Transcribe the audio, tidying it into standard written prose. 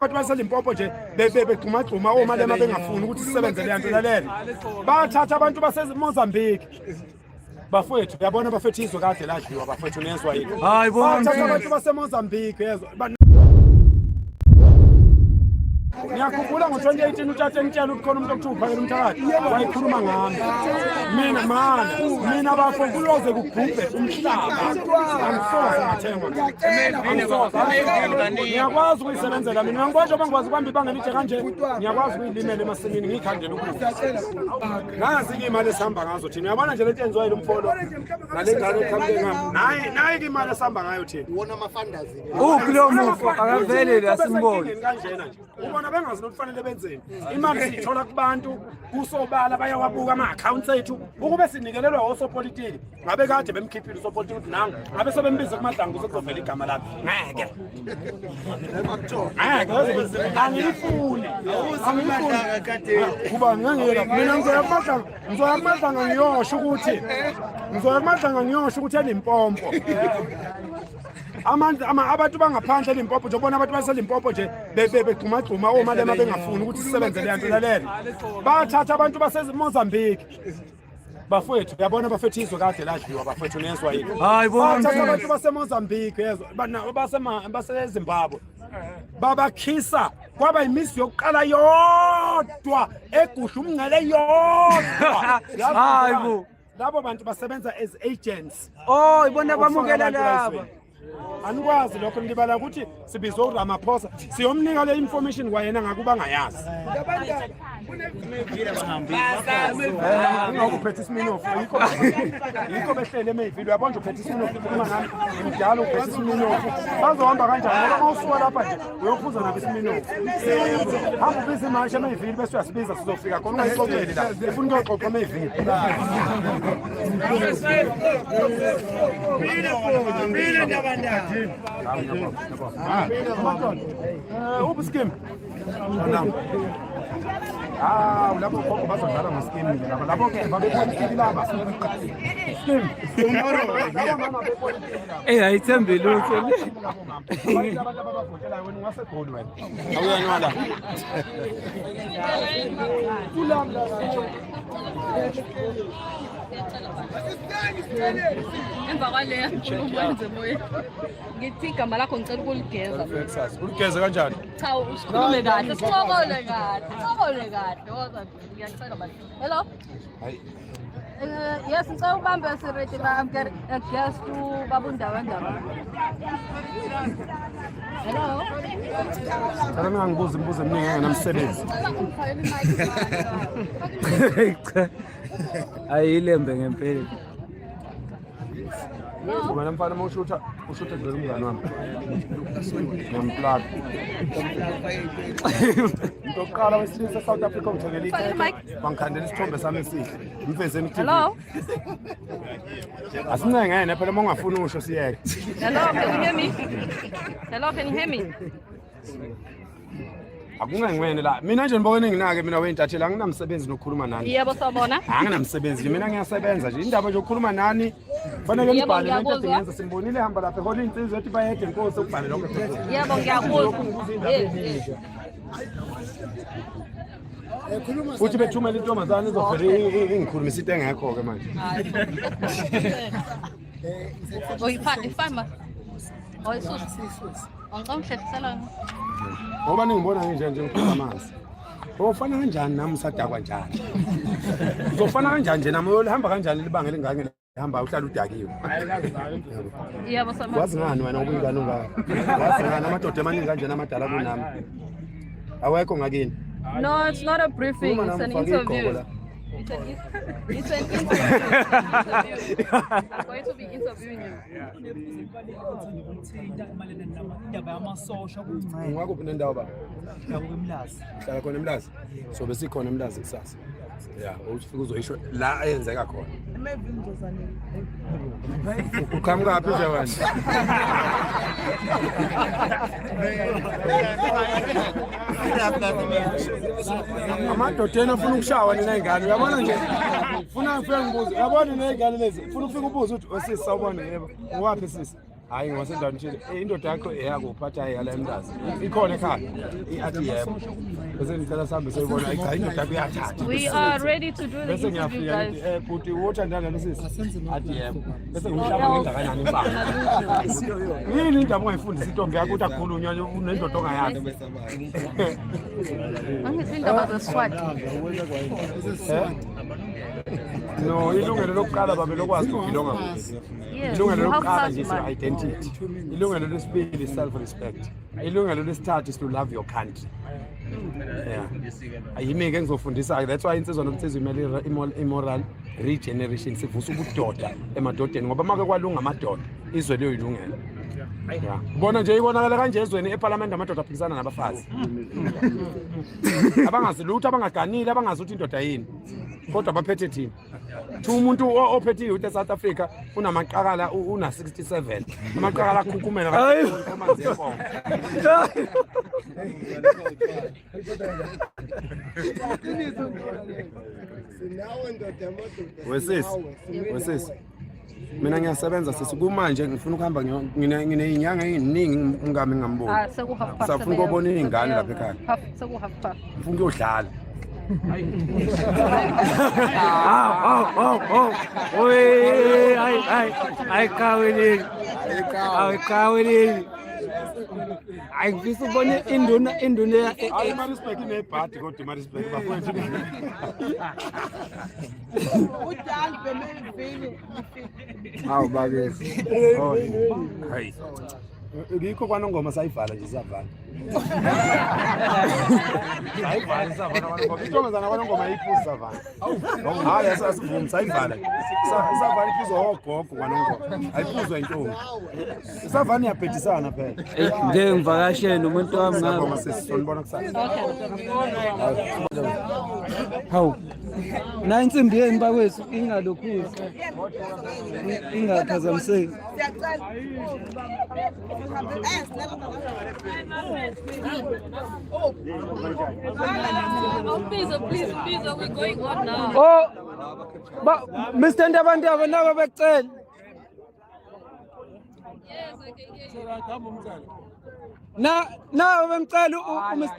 Abantu baseLimpopo nje begxumagxuma omali bengafuni ukuthi sisebenze le nto lalela. Bathatha abantu baseMozambique. Bafowethu uyabona bafethu izwe kade ladliwa bafethu nezwa yini. Hayi bona. Bathatha abantu baseMozambique yezwa. Ngiyakhumbula ngo-2018 uTata engitshela ukuthi khona umuntu okuthi uphakela umthakathi wayikhuluma ngami. Mina bafo kuyoze kugubhe umhlaba. Angisoze ngathengwa. Ngiyakwazi ukuyisebenzela mina ngikwazi ngikwazi ukubamba ibanga elide kanje. Ngiyakwazi ukuyilimela emasimini ngikhandela ukudla. Nazi imali esihamba ngazo thina. Uyabona nje lento enziwayo lomfolo. Nale ngane ekhambile ngami. Nayi imali esihamba ngayo thina. Wona amafandazi. Kulo mufo akavele la simboni. Kanjena nje. Ubona bengazi nokufanele benzeni. Imali sithola kubantu kusobala bayawabuka ama-accounts ethu ukube sinikelelwa osopolitiki ngabe kade bemkhiphile usopolitiki ukuthi nanga ngabe sebembiza kumadlangu sekuzovela igama lakhe ngeke angilifuni kuba ngangela mina ngizoya kumadlanga ngiyosho ukuthi eLimpopo abantu bangaphandle eLimpopo nje ubona abantu baseLimpopo nje begxumagxuma omali bengafuni ukuthi sisebenze le nto lalela. Bathatha abantu baseMozambique. Bafowethu uyabona bafethu izwe kade ladliwa bafethu nezwa yini. Hayi bona. Bathatha abantu baseMozambique yezwa baseZimbabwe. Babakhisa kwaba imisi yokuqala yodwa egusha umngcele yodwa. Hayi bo. Labo bantu basebenza as agents. Oh ibona bamukela laba. Anikwazi lokho ngibala ukuthi sibizwe uRamaphosa siyomnika le information kwayena ngakuba ngayazi. Ngokuphethe isiminofu yikho behlele eMayville uyabona uphethe isiminofu ukhuluma ngami ngidala uphethe isiminofu bazohamba kanjani ngoba mawusuka lapha nje uyophuza nabo isiminofu hamba ubiza imashi eMayville bese uyasibiza sizofika khona ungayixoxeli la ufuna ukuyoxoxa eMayville. Ubuskim labo khokho bazodlala ngoskim labo ke babepolitiki laba skim ayithembe lutho le abantu ababavotelayo wena ungasegoli wena awuyanwala kulamba emva kwaleyo ukwenze moya ngithi igama lakho ngicela ukuligeza uligeze kanjani cha usikhulume kahle sicokole kahle woza ngiyacela manje hello hayi yes ngicela ubambe sireti la guest babundaba hello Kana ngibuza imibuzo eminingi engenamsebenzi ayilembe ngempela Ngwana mfana mawushutha dlula umngane wami. Ngiyamplaka. Ngiqala wesilisa South Africa ngithengele ikhaya. Bangikhandela isithombe sami esihle. Ngifeze ngithi. Hello. Asinengene phela mongafuni usho siyeke. Hello, can you hear me? Akungengwene la. Mina nje ngibona nginake mina weintathela anginamsebenzi nokukhuluma nani. Yebo sabona. Anginamsebenzi mina ngiyasebenza nje indaba nje ukukhuluma nani. Fanele ngibhale lento engiyenza simbonile hamba lapha ehola insizwe ethi bayede inkosi ukubhale lokho. Yebo ngiyakuzwa. Uthi bethumela intombazane izovela ingikhulumisa into engekho ke manje. Ifama. Isusi. Angicongihletisela. Ngoba ningibona nje ngikhuluma amanzi. Ofana kanjani nami sadakwa njani? Uzofana kanjani nje nami uyahamba kanjani libanga lengane hamba uhlala udakiwe. Yebo sama. Wazi ngani wena ubuyingane ungaka? Wazi ngani amadoda amaningi kanjena amadala kunami? Awekho ngakini? No, it's not a briefing, it's an interview. It's an interview. I'm going to be interviewing you. Ngakuphi nendawo ba? Hlala khona eMlazi. So besikhona eMlazi kusasa. Yeah, ufika uzoyisho la ayenzeka khona. Uqhamuka phi nje wena? Amadodeni afuna ukushawa nina ingane. Uyabona nje? Ufuna ngifike ngibuze. Uyabona nina ingane lezi. Ufuna ufike ubuze ukuthi osisi sawubona yebo. Ngwaphi sisi? hayi ngosendaweni nje indoda yakho eyakuphatha yala emntazi ikhona ekhaya athi yebo bese ngicela sihambe siyibona cha indoda yakho iyathatha We are ready to do the bese interview, ngiyafika guys. buti uthandana lesisi athi yebo bese ngihlaba ngendakanani impanga yini indaba ongayifundisa intombi yakho uthi akukhulunywa unendoda ongayazi Angizindaba zeSwati. no ilungelo lokuqala babe lokwazi ukubhilonga Yes. ilungelo How lokuqala fast nje man? identity ilungelo lesibili self respect ilungelo lesithathu is to love your country yeah ayimi ke ngizofundisa that's why insizwa nomthizo imele immoral regeneration sivusa ubudoda emadodeni ngoba make kwalunga amadoda izwe leyo ilungelo yeah bona nje ibonakala kanje ezweni eParliament amadoda aphikisana nabafazi abangazilutho abangaganile abangazuthi indoda yini kodwa baphethe thina thi umuntu ophethe youth eSouth Africa unamaqakala una 67 amaqakala akhukhumela kamanzi efongo wesisi mina ngiyasebenza sisi kumanje ngifuna ukuhamba nginezinyanga eziningi ngingami ngamboni Sekuhalf past. safuna ukubona izingane lapha ekhaya Sekuhalf past. ngifuna ukuyodlala Oi, ai kawini. Ai kawini. Ai ngifisa ubone induna hayi marisbek inebhadi kodwa marisbek bafowethu Hawu bakezi. hayi ngikho kwanongoma sayivala nje siyavala sayivala siyavala kwanongoma intombazana kwanongoma ayiphuza savala hayi asasivumi sayivala savala iphuzo ogogo kwanongoma ayiphuzwa intombi isavani iyabhedisana phela Ngeke ngivakashele nomuntu wami ngiyabonga ngapha. sisi sonibona kusasa Hawu. Na insimbi yeni bakwethu ingalokhuzi. Ingaphazamiseki. Oh, please, we're going on now. Oh. Mr. Ndabandaba nabo becela. Yes, I can hear you. Na bemcela uMr.